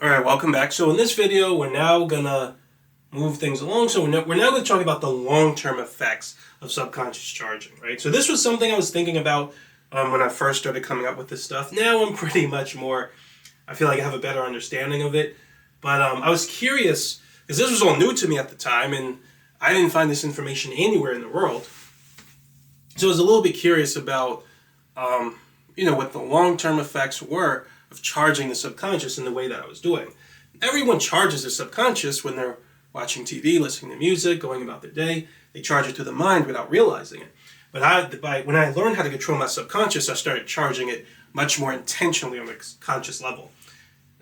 Alright, welcome back. So in this video, we're now gonna move things along. So we're now gonna talk about the long-term effects of subconscious charging, right? So this was something I was thinking about when I first started coming up with this stuff. Now I'm pretty much more, I feel like I have a better understanding of it. But I was curious, because this was all new to me at the time, and I didn't find this information anywhere in the world. So I was a little bit curious about, what the long-term effects were of charging the subconscious in the way that I was doing. Everyone charges their subconscious when they're watching TV, listening to music, going about their day. They charge it to the mind without realizing it. But when I learned how to control my subconscious, I started charging it much more intentionally on a conscious level.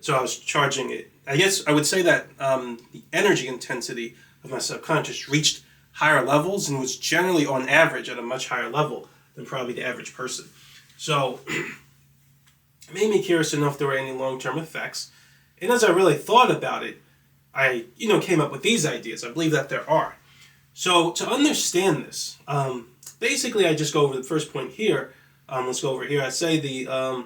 So I was charging it. I guess I would say that the energy intensity of my subconscious reached higher levels and was generally, on average, at a much higher level than probably the average person. So it made me curious to know if there were any long-term effects. And as I really thought about it, I came up with these ideas. I believe that there are. So to understand this, basically I just go over the first point here. Let's go over here. I say the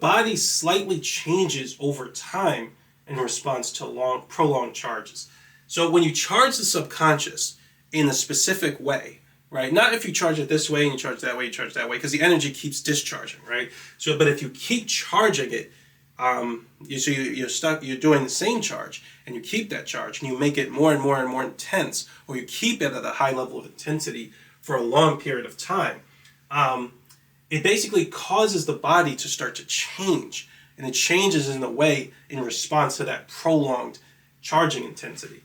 body slightly changes over time in response to prolonged charges. So when you charge the subconscious in a specific way, right? Not if you charge it this way and you charge that way, you charge that way, because the energy keeps discharging, right? So, but if you keep charging it, you're doing the same charge, and you keep that charge, and you make it more and more and more intense, or you keep it at a high level of intensity for a long period of time. It basically causes the body to start to change, and it changes in a way in response to that prolonged charging intensity.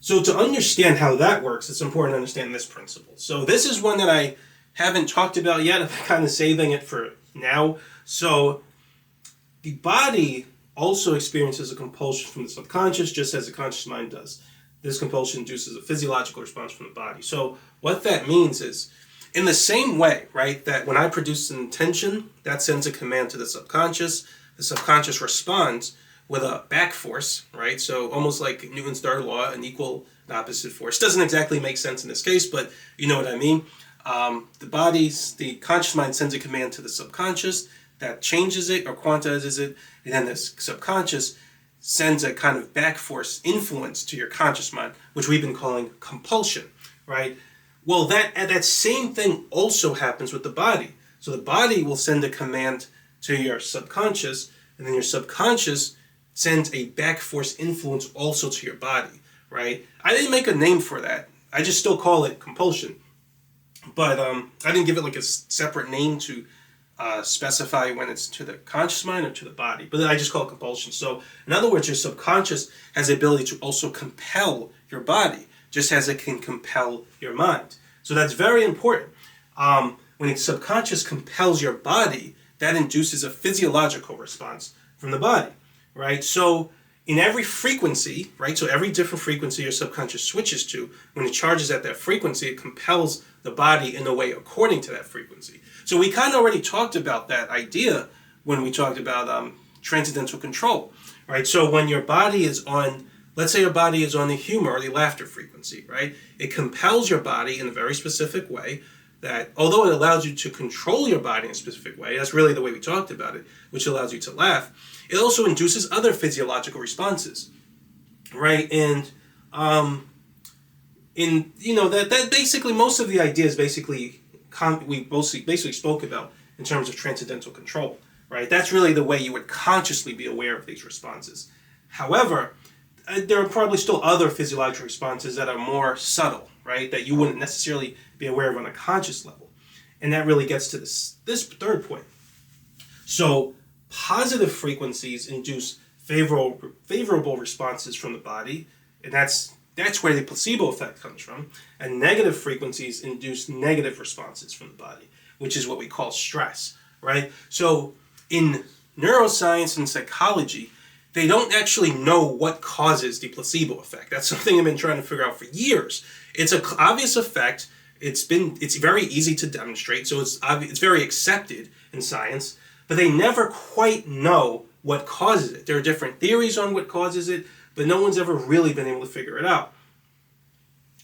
So to understand how that works, it's important to understand this principle. So this is one that I haven't talked about yet. I'm kind of saving it for now. So the body also experiences a compulsion from the subconscious, just as the conscious mind does. This compulsion induces a physiological response from the body. So what that means is, in the same way, right, that when I produce an intention, that sends a command to the subconscious responds with a back force, right? So almost like Newton's third law, an equal and opposite force. Doesn't exactly make sense in this case, but you know what I mean. The conscious mind sends a command to the subconscious that changes it or quantizes it, and then the subconscious sends a kind of back force influence to your conscious mind, which we've been calling compulsion, right? Well, that same thing also happens with the body. So the body will send a command to your subconscious, and then your subconscious sends a back force influence also to your body, right? I didn't make a name for that. I just still call it compulsion. But I didn't give it like a separate name to specify when it's to the conscious mind or to the body. But I just call it compulsion. So in other words, your subconscious has the ability to also compel your body, just as it can compel your mind. So that's very important. When a subconscious compels your body, that induces a physiological response from the body. Right? So in every frequency, right? So every different frequency your subconscious switches to, when it charges at that frequency, it compels the body in a way according to that frequency. So we kind of already talked about that idea when we talked about transcendental control, right? So when your body is on, let's say your body is on the humor or the laughter frequency, right? It compels your body in a very specific way that, although it allows you to control your body in a specific way, that's really the way we talked about it, which allows you to laugh, it also induces other physiological responses, right? And that basically most of the ideas we basically spoke about in terms of transcendental control, right? That's really the way you would consciously be aware of these responses. However, there are probably still other physiological responses that are more subtle, right? That you wouldn't necessarily be aware of on a conscious level. And that really gets to this third point. So positive frequencies induce favorable responses from the body, and that's where the placebo effect comes from. And negative frequencies induce negative responses from the body, which is what we call stress, right? So in neuroscience and psychology, they don't actually know what causes the placebo effect. That's something I've been trying to figure out for years. It's an obvious effect. It's very easy to demonstrate, so it's very accepted in science, but they never quite know what causes it. There are different theories on what causes it, but no one's ever really been able to figure it out.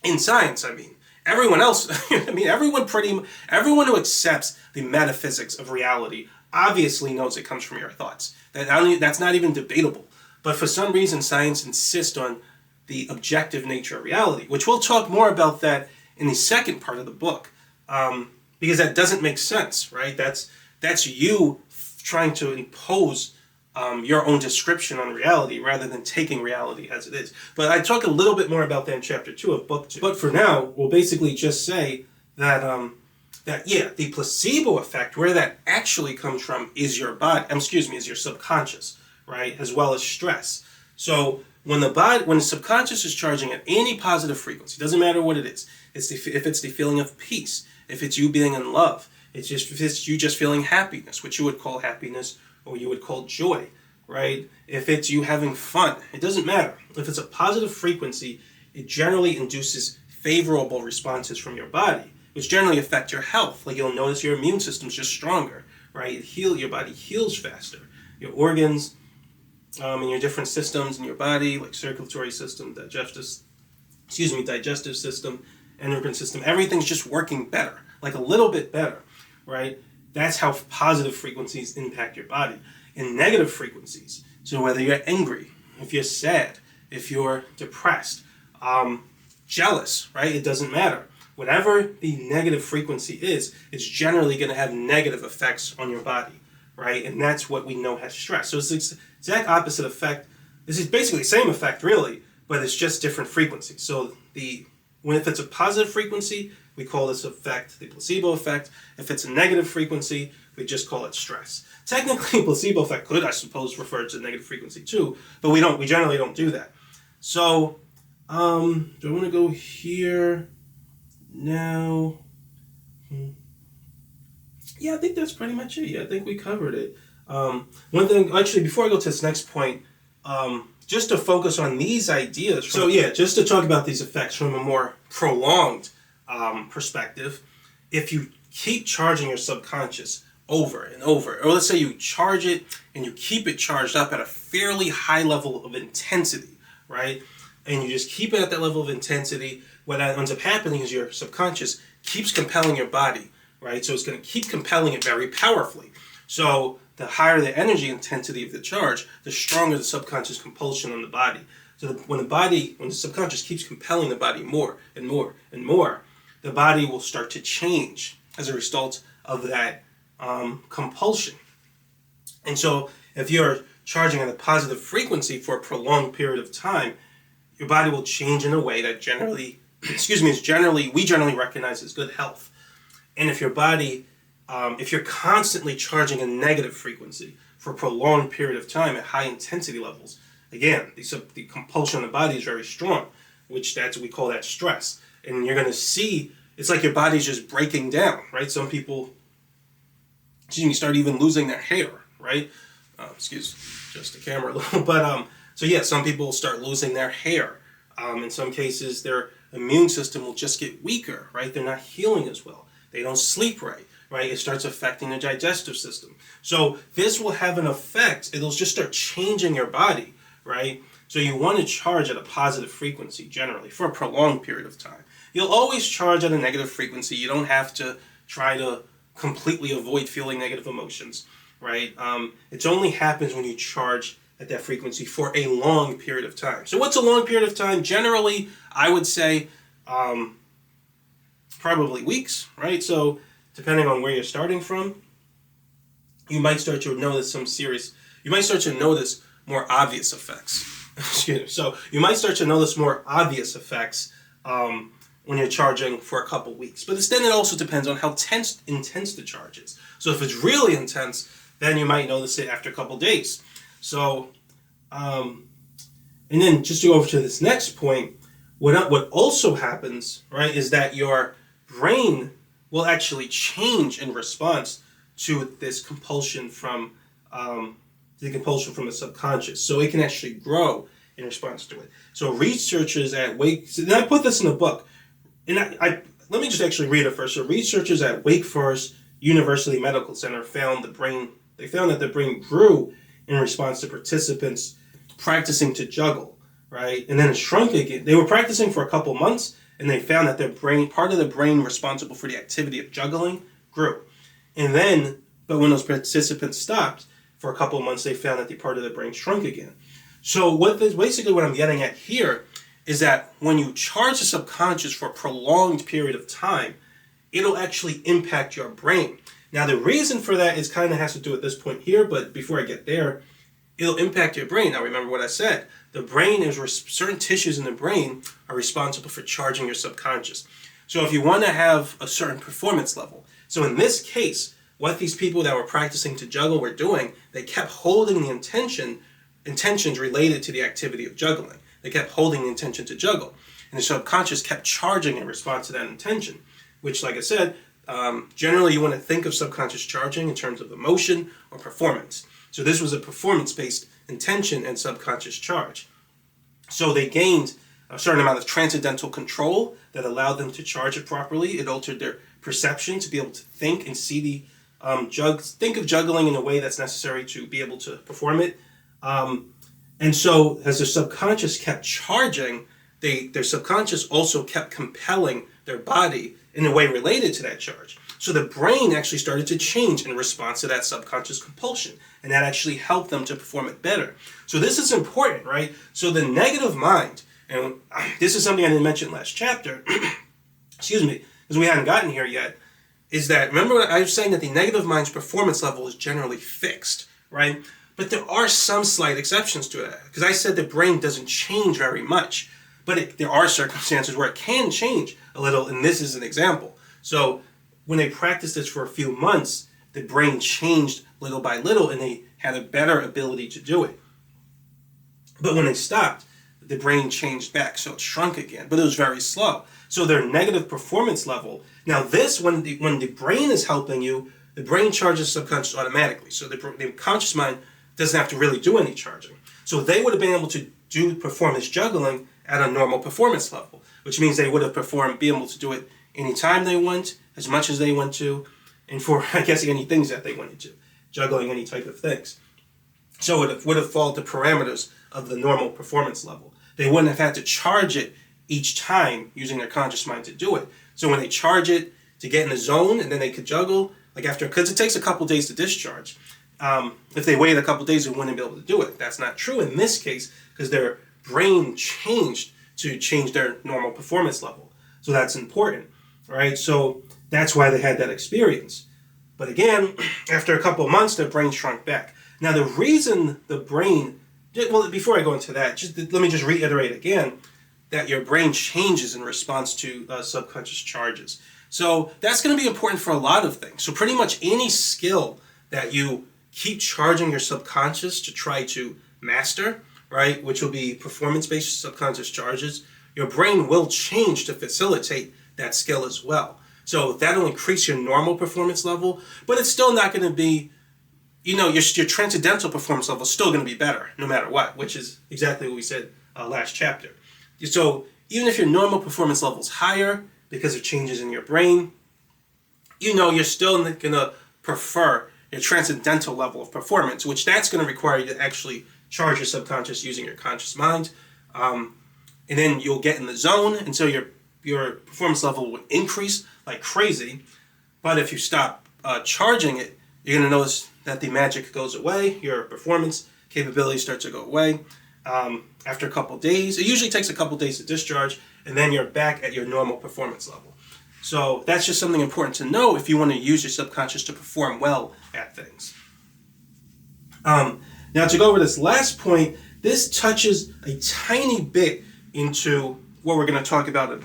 In science, everyone else, everyone who accepts the metaphysics of reality obviously knows it comes from your thoughts. That's not even debatable. But for some reason, science insists on the objective nature of reality, which we'll talk more about that in the second part of the book, because that doesn't make sense, right? That's you trying to impose your own description on reality rather than taking reality as it is. But I talk a little bit more about that in chapter 2 of book 2. But for now, we'll basically just say that the placebo effect, where that actually comes from, is your is your subconscious, right, as well as stress. So when the subconscious is charging at any positive frequency, doesn't matter what it is. If it's the feeling of peace, if it's you being in love, if it's you just feeling happiness, which you would call happiness or you would call joy, right? If it's you having fun, it doesn't matter. If it's a positive frequency, it generally induces favorable responses from your body, which generally affect your health. Like you'll notice your immune system's just stronger, right? Your body heals faster. Your organs and your different systems in your body, like circulatory system, digestive system, endocrine system, everything's just working better, like a little bit better, right? That's how positive frequencies impact your body. And negative frequencies, so whether you're angry, if you're sad, if you're depressed, jealous, right? It doesn't matter. Whatever the negative frequency is, it's generally going to have negative effects on your body, right? And that's what we know has stress. So it's the exact opposite effect. This is basically the same effect, really, but it's just different frequencies. So if it's a positive frequency, we call this effect the placebo effect. If it's a negative frequency, we just call it stress. Technically, placebo effect could, I suppose, refer to negative frequency too, but we generally don't do that. So, do I want to go here now? Yeah, I think that's pretty much it. Yeah, I think we covered it. One thing, actually, before I go to this next point, just to focus on these ideas. Just to talk about these effects from a more prolonged perspective, if you keep charging your subconscious over and over, or let's say you charge it and you keep it charged up at a fairly high level of intensity, right? And you just keep it at that level of intensity, what ends up happening is your subconscious keeps compelling your body, right? So it's going to keep compelling it very powerfully. So the higher the energy intensity of the charge, the stronger the subconscious compulsion on the body. So when the subconscious keeps compelling the body more and more and more, the body will start to change as a result of that compulsion. And so if you're charging at a positive frequency for a prolonged period of time, your body will change in a way that we generally recognize as good health. And if your body, if you're constantly charging a negative frequency for a prolonged period of time at high intensity levels, again, the compulsion on the body is very strong, we call that stress. And you're going to see, it's like your body's just breaking down, right? Some people, start even losing their hair, right? Just the camera a little. But, some people start losing their hair. In some cases, their immune system will just get weaker, right? They're not healing as well. They don't sleep right? It starts affecting the digestive system. So this will have an effect. It'll just start changing your body, right? So you want to charge at a positive frequency generally for a prolonged period of time. You'll always charge at a negative frequency. You don't have to try to completely avoid feeling negative emotions, right? It only happens when you charge at that frequency for a long period of time. So what's a long period of time? Generally, I would say probably weeks, right? So depending on where you're starting from, you might start to notice more obvious effects. So you might start to notice more obvious effects when you're charging for a couple weeks. But then it also depends on how intense the charge is. So if it's really intense, then you might notice it after a couple days. So, and then just to go over to this next point, what also happens, right, is that your brain will actually change in response to this compulsion from the subconscious. So it can actually grow in response to it. So researchers at and I put this in the book, and I let me just actually read it first. So researchers at Wake Forest University Medical Center found that the brain grew in response to participants practicing to juggle, right? And then it shrunk again. They were practicing for a couple months, and they found that part of the brain responsible for the activity of juggling grew. But when those participants stopped for a couple of months, they found that the part of the brain shrunk again. So basically what I'm getting at here is that when you charge the subconscious for a prolonged period of time, it'll actually impact your brain. Now the reason for that is kind of has to do with this point here, but before I get there, it'll impact your brain. Now remember what I said. The brain is certain tissues in the brain are responsible for charging your subconscious. So if you want to have a certain performance level, so in this case, what these people that were practicing to juggle were doing, they kept holding the intentions related to the activity of juggling. They kept holding the intention to juggle. And the subconscious kept charging in response to that intention, which, like I said, generally you want to think of subconscious charging in terms of emotion or performance. So this was a performance-based intention and subconscious charge. So they gained a certain amount of transcendental control that allowed them to charge it properly. It altered their perception to be able to think and see the think of juggling in a way that's necessary to be able to perform it. And so as their subconscious kept charging, their subconscious also kept compelling their body in a way related to that charge. So the brain actually started to change in response to that subconscious compulsion, and that actually helped them to perform it better. So this is important, right? So the negative mind, and this is something I didn't mention last chapter, excuse me, because we hadn't gotten here yet, is that, remember what I was saying, that the negative mind's performance level is generally fixed, right? But there are some slight exceptions to that, because I said the brain doesn't change very much, but there are circumstances where it can change a little, and this is an example. So when they practiced this for a few months, the brain changed little by little, and they had a better ability to do it. But when they stopped, the brain changed back, so it shrunk again, but it was very slow. So their negative performance level, now this, when the brain is helping you, the brain charges subconscious automatically. So the conscious mind doesn't have to really do any charging. So they would have been able to perform this juggling at a normal performance level, which means they would have be able to do it anytime they want, as much as they want to, and for, I guess, any things that they wanted to, juggling any type of things. So it would have followed the parameters of the normal performance level. They wouldn't have had to charge it each time using their conscious mind to do it. So when they charge it to get in the zone, and then they could juggle, because it takes a couple days to discharge. If they waited a couple days, they wouldn't be able to do it. That's not true in this case, because their brain changed to change their normal performance level. So that's important, right? So that's why they had that experience. But again, after a couple of months, their brain shrunk back. Now the reason the brain, well, before I go into that, let me just reiterate again that your brain changes in response to subconscious charges. So that's going to be important for a lot of things. So pretty much any skill that you keep charging your subconscious to try to master, right, which will be performance-based subconscious charges, your brain will change to facilitate that skill as well. So that'll increase your normal performance level, but it's still not going to be, your transcendental performance level is still going to be better no matter what, which is exactly what we said last chapter. So even if your normal performance level is higher because of changes in your brain, you're still going to prefer your transcendental level of performance, which that's going to require you to actually charge your subconscious using your conscious mind. And then you'll get in the zone, and so your performance level will increase like crazy. But if you stop charging it, you're going to notice that the magic goes away, your performance capabilities start to go away. After a couple days, it usually takes a couple days to discharge, and then you're back at your normal performance level. So that's just something important to know if you want to use your subconscious to perform well at things. Now to go over this last point, this touches a tiny bit into what we're going to talk about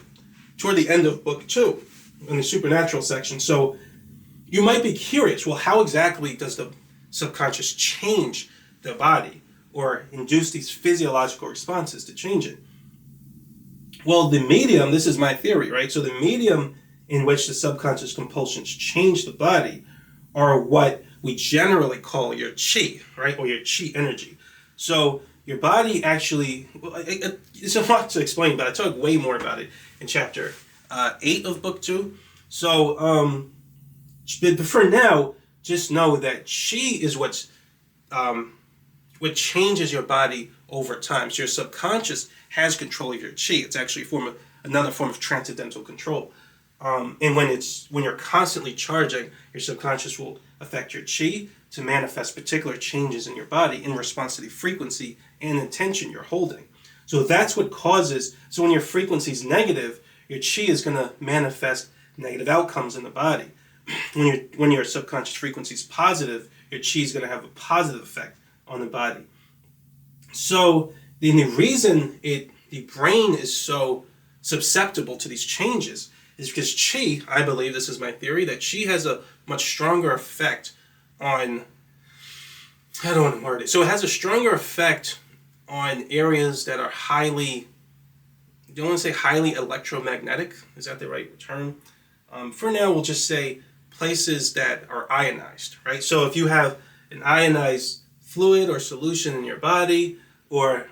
toward the end of book 2 in the supernatural section. So you might be curious, well, how exactly does the subconscious change the body or induce these physiological responses to change it? Well, the medium, this is my theory, right? So the medium in which the subconscious compulsions change the body are what we generally call your chi, right? Or your chi energy. So your body actually, it's a lot to explain, but I talk way more about it in chapter 8 of book 2. So, but for now, just know that chi is what changes your body over time. So your subconscious has control of your chi. It's actually another form of transcendental control. And when you're constantly charging, your subconscious will affect your chi to manifest particular changes in your body in response to the frequency and intention you're holding. So that's what causes, so when your frequency is negative, your chi is going to manifest negative outcomes in the body. When your subconscious frequency is positive, your chi is going to have a positive effect on the body. So the reason the brain is so susceptible to these changes is because chi, I believe, this is my theory, that chi has a much stronger effect on, I don't want to word it. So it has a stronger effect on areas that are highly, you don't want to say highly electromagnetic, is that the right term? For now, we'll just say places that are ionized, right? So if you have an ionized fluid or solution in your body, or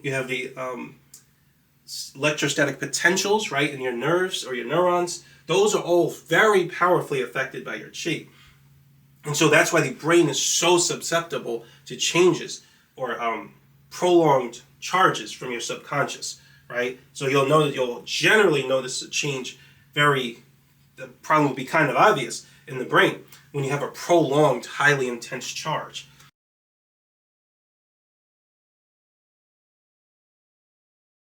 you have the electrostatic potentials, right, in your nerves or your neurons, those are all very powerfully affected by your chi. And so that's why the brain is so susceptible to changes or prolonged charges from your subconscious, right? So you'll generally notice a change the problem will be kind of obvious in the brain when you have a prolonged, highly intense charge.